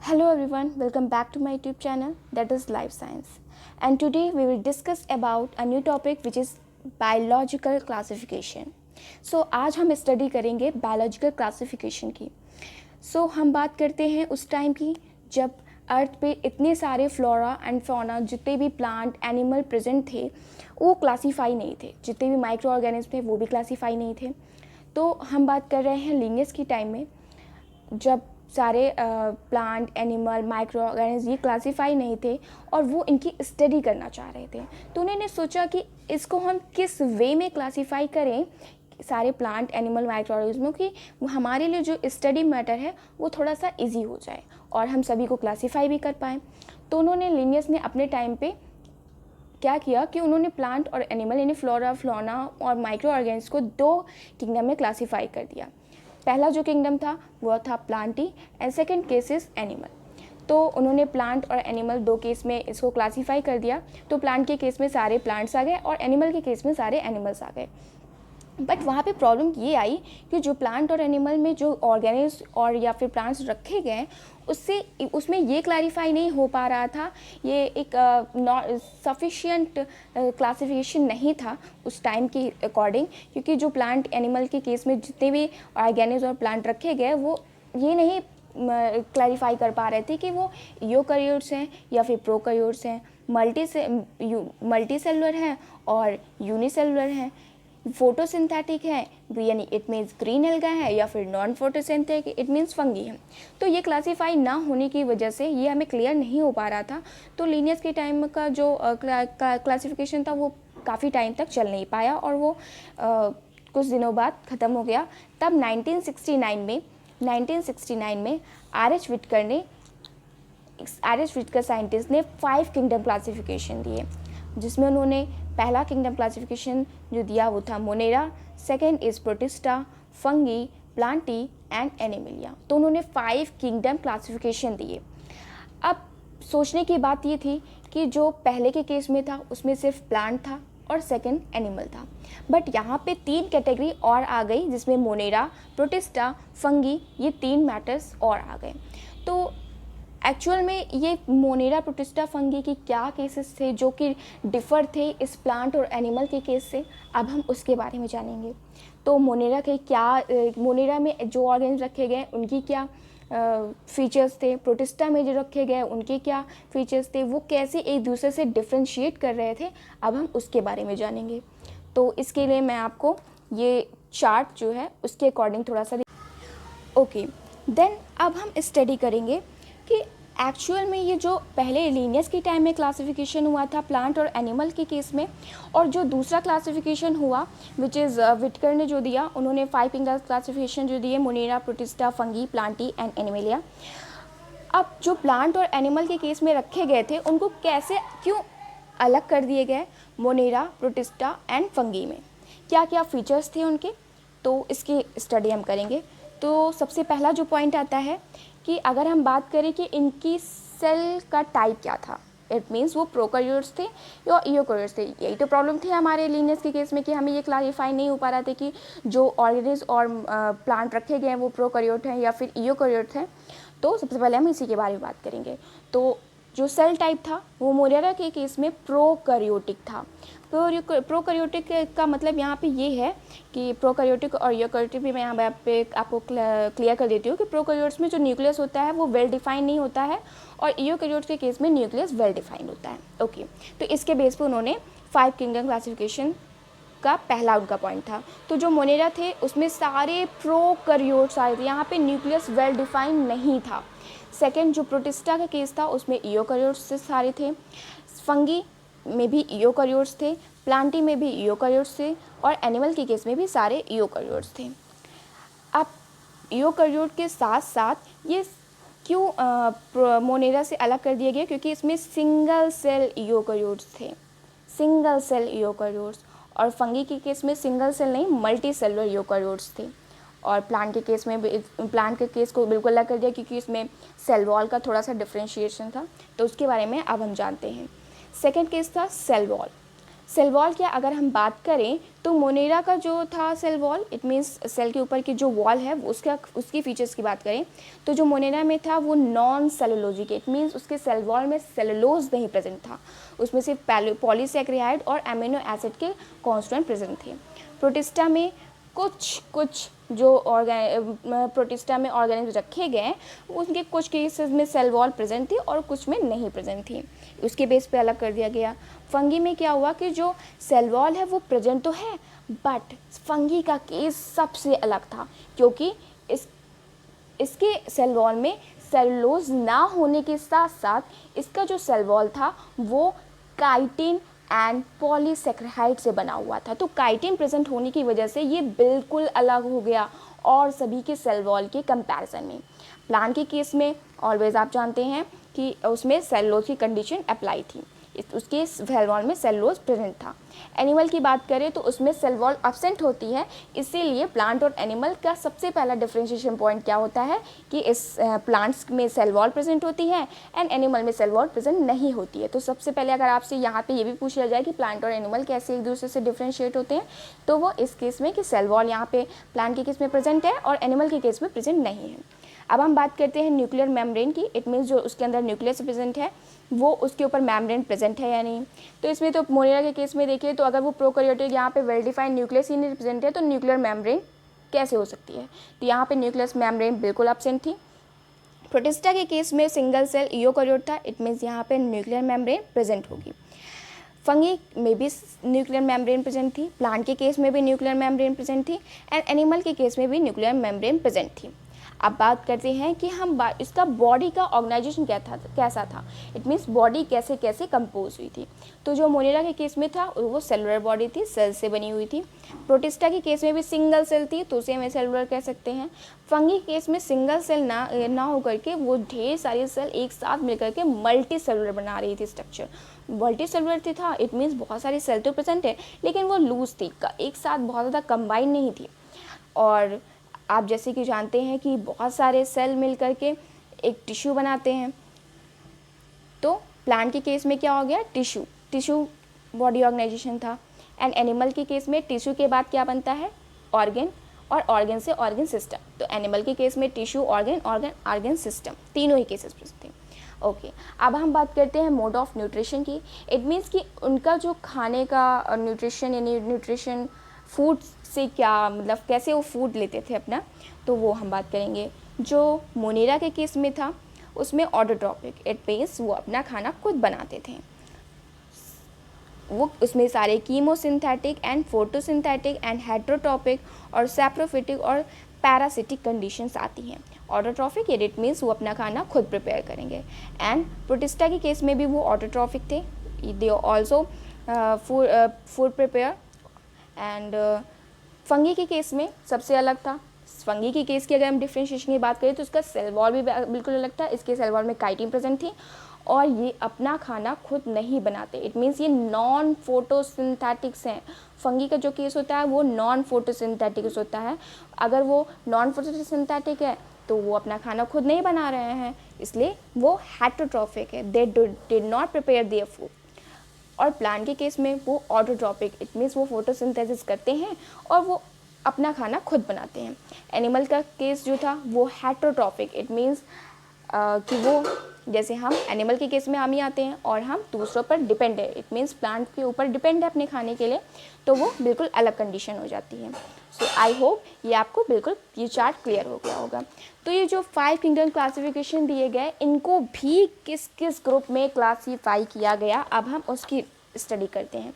Hello everyone, welcome back to my YouTube channel that is Life Science. And today we will discuss about a new topic which is biological classification. So आज हम study करेंगे biological classification की. So हम बात करते हैं उस time की जब अर्थ पे इतने सारे फ्लोरा एंड फौना जितने भी प्लांट एनिमल प्रेजेंट थे वो क्लासीफाई नहीं थे, जितने भी माइक्रो ऑर्गेनिज्म थे वो भी क्लासीफाई नहीं थे. तो हम बात कर रहे हैं लीनियस की टाइम में जब सारे प्लांट एनिमल माइक्रो ऑर्गेनिज्म ये क्लासीफाई नहीं थे और वो इनकी स्टडी करना चाह रहे थे. तो उन्होंने सोचा कि इसको हम किस वे में क्लासीफाई करें सारे प्लांट एनिमल माइक्रो ऑर्गेनिज्मों की हमारे लिए जो स्टडी मैटर है वो थोड़ा सा इजी हो जाए और हम सभी को क्लासीफाई भी कर पाएँ. तो उन्होंने लिनियस ने अपने टाइम पे क्या किया कि उन्होंने प्लांट और एनिमल यानी फ्लोरा फ्लोना और माइक्रो ऑर्गेनिज्म को दो किंगडम में क्लासीफाई कर दिया. पहला जो किंगडम था वो था Plantae and second case is animal. तो उन्होंने प्लांट और एनिमल दो केस में इसको क्लासीफाई कर दिया. तो प्लांट के केस में सारे प्लांट्स आ गए और एनिमल के केस में सारे एनिमल्स आ गए. बट वहाँ पे प्रॉब्लम ये आई कि जो प्लांट और एनिमल में जो ऑर्गेनिज्म और या फिर प्लांट्स रखे गए उसमें ये क्लैरिफाई नहीं हो पा रहा था, ये एक सफिशिएंट क्लासिफिकेशन नहीं था उस टाइम के अकॉर्डिंग, क्योंकि जो प्लांट एनिमल के केस में जितने भी ऑर्गेनिज्म और प्लांट रखे गए वो ये नहीं क्लैरिफाई कर पा रहे थे कि वो यूकैरियोट्स हैं या फिर प्रोकैरियोट्स हैं, मल्टी सेलुलर हैं और यूनिसेलुलर हैं, फोटोसिंथेटिक है यानी इट मीन्स ग्रीन एल्गा है या फिर non photosynthetic it means fungi है. तो ये क्लासीफाई ना होने की वजह से ये हमें क्लियर नहीं हो पा रहा था. तो लिनियस के टाइम का जो क्लासिफिकेशन था वो काफ़ी टाइम तक चल नहीं पाया और वो कुछ दिनों बाद ख़त्म हो गया. तब 1969 में आर एच विटकर साइंटिस्ट ने 5 किंगडम क्लासिफिकेशन दिए, जिसमें उन्होंने पहला किंगडम क्लासिफिकेशन जो दिया वो था Monera, second is protista, fungi, Plantae and Animalia. तो उन्होंने 5 किंगडम क्लासिफिकेशन दिए. अब सोचने की बात ये थी कि जो पहले के केस में था उसमें सिर्फ प्लांट था और सेकेंड एनिमल था, बट यहाँ पे 3 कैटेगरी और आ गई जिसमें मोनेरा, प्रोटिस्टा, फंगी ये 3 मैटर्स और आ गए. तो एक्चुअल में ये मोनेरा, प्रोटिस्टा, फंगी की क्या केसेस थे जो कि डिफ़र थे इस प्लांट और एनिमल के केस से, अब हम उसके बारे में जानेंगे. तो मोनेरा में जो ऑर्गेन्स रखे गए उनकी क्या फीचर्स थे, प्रोटिस्टा में जो रखे गए उनके क्या फीचर्स थे, वो कैसे एक दूसरे से डिफ्रेंशिएट कर रहे थे, अब हम उसके बारे में जानेंगे. तो इसके लिए मैं आपको ये चार्ट जो है उसके अकॉर्डिंग थोड़ा सा ओके. देन अब हम स्टडी करेंगे कि एक्चुअल में ये जो पहले लिनियस के टाइम में क्लासिफिकेशन हुआ था प्लांट और एनिमल के केस में, और जो दूसरा क्लासिफिकेशन हुआ विच इज़ विटकर ने जो दिया, उन्होंने 5 किंगडम क्लासिफिकेशन जो दिए Monera, protista, fungi, Plantae and Animalia. अब जो प्लांट और एनिमल के केस में रखे गए थे उनको क्यों अलग कर दिए गए मोनेरा, प्रोटिस्टा एंड फंगी में, क्या क्या फीचर्स थे उनके, तो इसकी स्टडी हम करेंगे. तो सबसे पहला जो पॉइंट आता है कि अगर हम बात करें कि इनकी सेल का टाइप क्या था, इट मीन्स वो प्रोकैरियोट्स थे या यूकैरियोट्स थे. यही तो प्रॉब्लम थी हमारे लिनियस के केस में कि हमें ये क्लैरिफाई नहीं हो पा रहा था कि जो ऑर्गेनिज्म और प्लांट रखे गए हैं वो प्रोकैरियोट हैं या फिर यूकैरियोट हैं. तो सबसे पहले हम इसी के बारे में बात करेंगे. तो जो सेल टाइप था वो मोनेरा के केस में प्रोकैरियोटिक था. प्रोकैरियोटिक का मतलब यहाँ पे ये है कि प्रोकैरियोटिक और यूकैरियोटिक भी मैं यहाँ पे आपको क्लियर कर देती हूँ कि प्रोकैरियोट्स में जो न्यूक्लियस होता है वो वेल डिफाइन नहीं होता है और यूकैरियोट्स के केस में न्यूक्लियस वेल डिफाइंड होता है. ओके, तो इसके बेस पे उन्होंने 5 किंगडम क्लासिफिकेशन का पहला उनका पॉइंट था. तो जो मोनेरा थे उसमें सारे प्रोकैरियोट्स आए थे, यहाँ पे न्यूक्लियस वेल डिफाइंड नहीं था. सेकेंड जो प्रोटिस्टा का केस था उसमें यूकैरियोट्स से सारे थे, फंगी में भी यूकैरियोट्स थे, प्लांटी में भी यूकैरियोट्स थे और एनिमल के केस में भी सारे यूकैरियोट्स थे. अब यूकैरियोट के साथ साथ ये क्यों मोनेरा से अलग कर दिया गया, क्योंकि इसमें सिंगल सेल यूकैरियोट्स थे, सिंगल सेल यूकैरियोट्स, और फंगी के केस में सिंगल सेल नहीं मल्टी सेलुलर यूकैरियोट्स थे. और प्लांट के केस में प्लांट के केस को बिल्कुल अलग कर दिया क्योंकि इसमें सेल वॉल का थोड़ा सा डिफ्रेंशिएशन था. तो उसके बारे में अब हम जानते हैं. सेकेंड केस था सेल वॉल. सेल वॉल की अगर हम बात करें तो मोनेरा का जो था cell wall, it means cell के ऊपर की जो वॉल है उसकी फीचर्स की बात करें तो जो मोनेरा में था वो नॉन सेलुलोजिक, इट मीन्स उसके सेल वॉल में सेलुलोज नहीं प्रेजेंट था, उसमें सिर्फ पॉलीसैकेराइड और अमीनो एसिड के कॉन्स्टिट्यूएंट प्रेजेंट थे। प्रोटिस्टा में कुछ जो प्रोटिस्टा में ऑर्गेनिज्म रखे गए उनके कुछ केसेस में सेल वॉल प्रेजेंट थी और कुछ में नहीं प्रेजेंट थी, उसके बेस पे अलग कर दिया गया। फंगी में क्या हुआ कि जो सेल वॉल है वो प्रेजेंट तो है, बट फंगी का केस सबसे अलग था क्योंकि इसके सेल वॉल में सेलुलोज ना होने के साथ साथ इसका जो सेल वॉल था वो काइटिन एंड पॉलीसैकेराइड से बना हुआ था। तो काइटिन प्रेजेंट होने की वजह से ये बिल्कुल अलग हो गया और सभी के सेल वॉल के कंपैरिजन में। प्लांट के केस में ऑलवेज आप जानते हैं कि उसमें सेलुलोज की कंडीशन अप्लाई थी, उसके सेल वॉल में सेलुलोज प्रेजेंट था। एनिमल की बात करें तो उसमें सेल वॉल एब्सेंट होती है, इसीलिए प्लांट और एनिमल का सबसे पहला डिफरेंशिएशन पॉइंट क्या होता है कि इस प्लांट्स में सेल वॉल प्रेजेंट होती है एंड एनिमल में सेल वॉल प्रेजेंट नहीं होती है। तो सबसे पहले अगर आपसे यहाँ पे ये भी पूछ लिया जाए कि प्लांट और एनिमल कैसे एक दूसरे से डिफ्रेंशिएट होते हैं तो वो इस केस में कि सेल वॉल यहाँ पे प्लांट के केस में प्रेजेंट है और एनिमल के केस में प्रेजेंट नहीं है। अब हम बात करते हैं न्यूक्लियर मेम्ब्रेन की, इट मीन्स जो उसके अंदर न्यूक्लियस प्रेजेंट है वो उसके ऊपर मेम्ब्रेन प्रेजेंट है या नहीं। तो इसमें तो मोनेरा के केस में देखिए तो अगर वो प्रोकैरियोटिक यहाँ पे वेल डिफाइंड न्यूक्लियस ही नहीं प्रेजेंट है तो न्यूक्लियर मेम्ब्रेन कैसे हो सकती है, तो यहाँ पे न्यूक्लियस मेम्ब्रेन बिल्कुल एब्सेंट थी। प्रोटिस्टा के केस में सिंगल सेल यूकैरियोट था, इट मीन्स यहाँ पे न्यूक्लियर मेम्ब्रेन प्रेजेंट होगी। फंगी में भी न्यूक्लियर मेम्ब्रेन प्रेजेंट थी, प्लांट के केस में भी न्यूक्लियर मेम्ब्रेन प्रेजेंट थी एंड एनिमल के केस में भी न्यूक्लियर मेम्ब्रेन प्रेजेंट थी। अब बात करते हैं कि हम इसका बॉडी का ऑर्गेनाइजेशन कैसा था, इट मीन्स बॉडी कैसे कैसे कंपोज हुई थी। तो जो मोनेरा के केस में था वो सेलुलर बॉडी थी, सेल से बनी हुई थी। प्रोटिस्टा के केस में भी सिंगल सेल थी तो उसे हमें सेलुलर कह सकते हैं। फंगी के केस में सिंगल सेल ना होकर के वो ढेर सारी सेल एक साथ मिलकर के मल्टी सेलुलर बना रही थी स्ट्रक्चर। मल्टी सेलुलर था, इट मीन्स बहुत सारी सेल तो प्रेजेंट है लेकिन वो लूज थी, एक साथ बहुत ज़्यादा कंबाइन नहीं थी। और आप जैसे कि जानते हैं कि बहुत सारे सेल मिल करके एक टिश्यू बनाते हैं, तो प्लांट के केस में क्या हो गया, टिश्यू बॉडी ऑर्गेनाइजेशन था एंड एनिमल के केस में टिश्यू के बाद क्या बनता है, ऑर्गन, और ऑर्गन से ऑर्गन सिस्टम। तो एनिमल के केस में टिश्यू, ऑर्गन सिस्टम, तीनों ही केसेस थे। ओके, अब हम बात करते हैं मोड ऑफ न्यूट्रिशन की। इट मीन्स कि उनका जो खाने का न्यूट्रिशन यानी न्यूट्रिशन फूड से क्या मतलब कैसे वो फूड लेते थे अपना, तो वो हम बात करेंगे। जो मोनेरा के केस में था उसमें ऑटोट्रॉपिक, इट मीन्स वो अपना खाना खुद बनाते थे। वो उसमें सारे chemosynthetic and photosynthetic and heterotrophic और सैप्रोफिटिक और पैरासिटिक कंडीशंस आती हैं। ऑटोट्रॉफिक इट मीन्स वो अपना खाना खुद प्रिपेयर करेंगे एंड प्रोटिस्टा के केस में भी वो ऑटोट्रॉफिक थे, they also food prepare. And fungi के केस में सबसे अलग था। फंगी के केस की अगर हम डिफ्रेंशिएशन की बात करें तो उसका सेल वॉल भी बिल्कुल अलग था, इसके सेल वॉल में काइटिन प्रेजेंट थी और ये अपना खाना खुद नहीं बनाते, इट मीन्स ये नॉन फोटोसिंथेटिक्स हैं। फंगी का जो केस होता है वो नॉन फोटोसिंथेटिक्स होता है, अगर वो नॉन फोटोसिंथेटिक है तो वो अपना खाना खुद नहीं बना रहे हैं, इसलिए वो हेट्रोट्रॉफिक है, they did not prepare their food. और प्लांट के केस में वो ऑटोट्रॉपिक, इट मीन्स वो फोटोसिंथेसिस करते हैं और वो अपना खाना खुद बनाते हैं। एनिमल का केस जो था वो हेट्रोट्रॉपिक, इट मीन्स कि वो जैसे हम एनिमल के केस में हम ही आते हैं और हम दूसरों पर डिपेंड है, इट मीन्स प्लांट के ऊपर डिपेंड है अपने खाने के लिए, तो वो बिल्कुल अलग कंडीशन हो जाती है। सो आई होप ये आपको बिल्कुल ये चार्ट क्लियर हो गया होगा। तो ये जो 5 किंगडम क्लासिफिकेशन दिए गए इनको भी किस किस ग्रुप में क्लासीफाई किया गया, अब हम उसकी स्टडी करते हैं।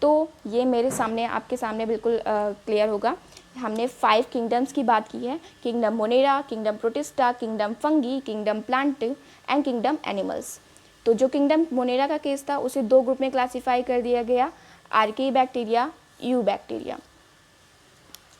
तो ये मेरे सामने आपके सामने बिल्कुल क्लियर होगा। हमने 5 किंगडम्स की बात की है, kingdom Monera, kingdom protista, kingdom fungi, kingdom plant and kingdom animals. तो जो किंगडम मोनेरा का केस था उसे 2 ग्रुप में क्लासीफाई कर दिया गया, archaebacteria, eubacteria.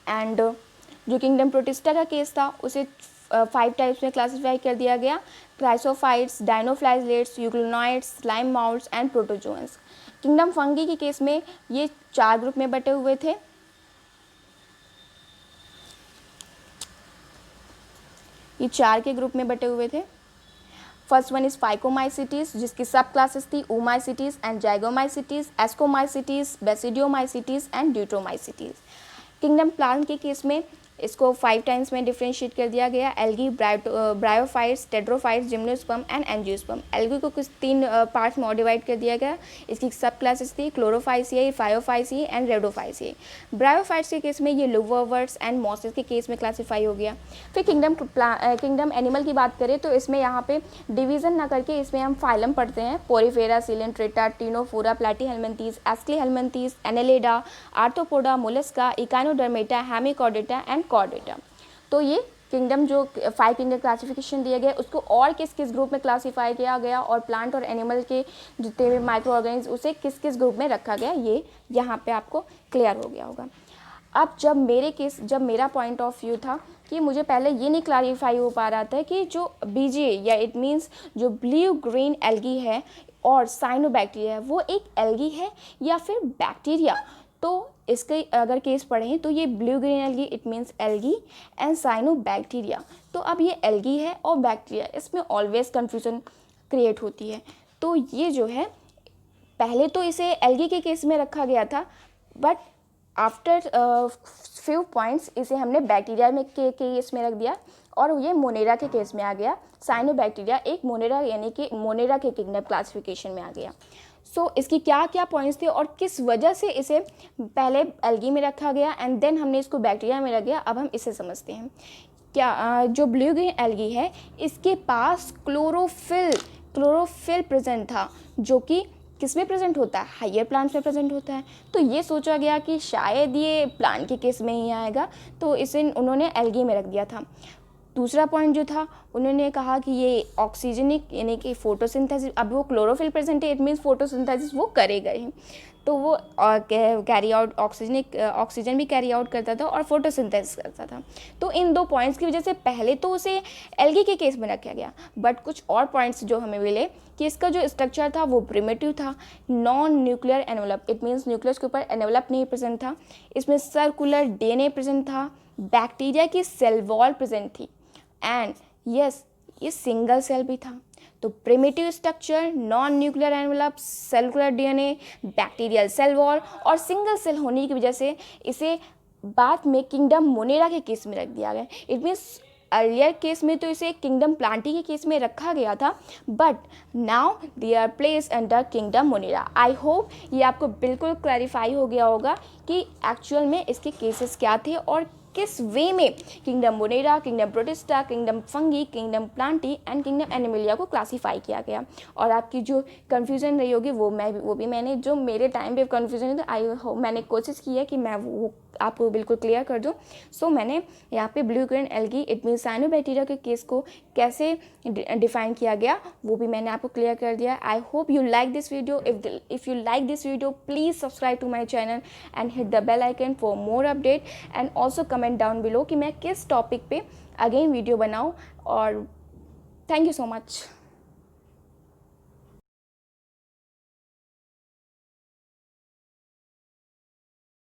And जो किंगडम प्रोटिस्टा का केस था उसे 5 टाइप्स में क्लासीफाई कर दिया गया, chrysophytes, dinoflagellates, euglenoids, slime moulds and protozoans. Kingdom fungi के केस में ये 4 ग्रुप में बटे हुए थे, ये 4 के ग्रुप में बटे हुए थे। फर्स्ट वन इज़ फाइकोमाइसिटीज़, जिसकी सब क्लासेस थी oomycetes and zygomycetes, ascomycetes, basidiomycetes and deuteromycetes. Kingdom plant के केस में इसको 5 टाइम्स में डिफ्रेंशिएट कर दिया गया, algae, bryophytes, pteridophytes, gymnosperm and angiosperm. Algae को कुछ 3 पार्ट्स में और डिवाइड कर दिया गया। इसकी सब क्लासेस थी क्लोरोफाइसियाई, फायोफाइसियाई एंड रेडोफाइसियाई। ब्रायोफाइट्स के केस में ये लिवरवर्ट्स एंड मॉसेस के केस में क्लासीफाई हो गया। फिर किंगडम एनिमल की बात करें तो इसमें यहाँ पे डिवीज़न ना करके इसमें हम फाइलम पढ़ते हैं, Porifera, Coelenterata, Ctenophora, Platyhelminthes, Aschelminthes, Annelida, Arthropoda, Mollusca, Echinodermata, Hemichordata and Chordata. तो ये किंगडम जो 5 किंगडम क्लासिफिकेशन दिए गए उसको और किस किस ग्रुप में क्लासीफाई किया गया और प्लांट और एनिमल के जितने भी माइक्रो ऑर्गेनिज्म उसे किस किस ग्रुप में रखा गया, ये यहाँ पे आपको क्लियर हो गया होगा। अब जब मेरा पॉइंट ऑफ व्यू था कि मुझे पहले ये नहीं क्लैरिफाई हो पा रहा था कि जो बीजे या इट मीन्स जो ब्लू ग्रीन एल्गी है और साइनोबैक्टीरिया है वो एक एल्गी है या फिर बैक्टीरिया। तो इसके अगर केस पढ़ें तो ये blue green algae it means algae and cyanobacteria. तो अब ये एल्गी है और बैक्टीरिया, इसमें ऑलवेज कन्फ्यूजन क्रिएट होती है। तो ये जो है पहले तो इसे एल्गी के केस में रखा गया था, बट आफ्टर फ्यू पॉइंट्स इसे हमने बैक्टीरिया में के केस में रख दिया और ये मोनेरा के केस में आ गया। साइनोबैक्टीरिया एक मोनेरा यानी कि मोनेरा के किंगडम क्लासिफिकेशन में आ गया। सो इसकी क्या क्या पॉइंट्स थे और किस वजह से इसे पहले एल्गी में रखा गया एंड देन हमने इसको बैक्टीरिया में रख दिया, अब हम इसे समझते हैं। क्या जो ब्लू ग्रीन एल्गी है इसके पास क्लोरोफिल प्रेजेंट था, जो कि किस में प्रेजेंट होता है, हायर प्लांट्स में प्रेजेंट होता है। तो ये सोचा गया कि शायद ये प्लांट के केस में ही आएगा, तो इसे उन्होंने एल्गी में रख दिया था। दूसरा पॉइंट जो था उन्होंने कहा कि ये ऑक्सीजनिक यानी कि फोटोसिंथेसिस, अब वो क्लोरोफिल प्रेजेंट है इट मीन्स फोटोसिंथेसिस वो करेगा ही, तो वो कैरी आउट ऑक्सीजन भी कैरी आउट करता था और फोटोसिंथेसिस करता था। तो इन 2 पॉइंट्स की वजह से पहले तो उसे एल्गी के केस में रखा गया, बट कुछ और पॉइंट्स जो हमें मिले कि इसका जो स्ट्रक्चर था वो प्रिमिटिव था, non nuclear envelope it means nucleus के ऊपर एनवेलप नहीं प्रेजेंट था, इसमें सर्कुलर डीएनए प्रेजेंट था, बैक्टीरिया की सेल वॉल प्रेजेंट थी एंड यस ये सिंगल सेल भी था। तो primitive structure, non nuclear envelope, cellular DNA, bacterial cell wall और सिंगल सेल होने की वजह से इसे बाद में किंगडम मोनेरा के केस में रख दिया गया। इट मीन्स अर्लियर केस में तो इसे किंगडम प्लांटी के केस में रखा गया था, but now they are place under kingdom Monera. I hope ये आपको बिल्कुल क्लैरिफाई हो गया होगा कि एक्चुअल में इसके केसेस क्या थे और किस वे में kingdom Monera, kingdom protista, kingdom fungi, kingdom Plantae and kingdom Animalia को क्लासीफाई किया गया। और आपकी जो कन्फ्यूजन रही होगी वो भी मैंने जो मेरे टाइम पे कन्फ्यूजन है तो आई होप मैंने कोशिश की है कि मैं वो आपको बिल्कुल क्लियर कर दूँ। सो मैंने यहाँ पे blue green algae it mean cyanobacteria के केस को कैसे डिफाइन किया गया वो भी मैंने आपको क्लियर कर दिया। I hope you like this video. If you like this video please subscribe to my channel and hit the bell icon for more update and also comment down below कि मैं किस टॉपिक पे again video बनाऊँ। और thank you so much.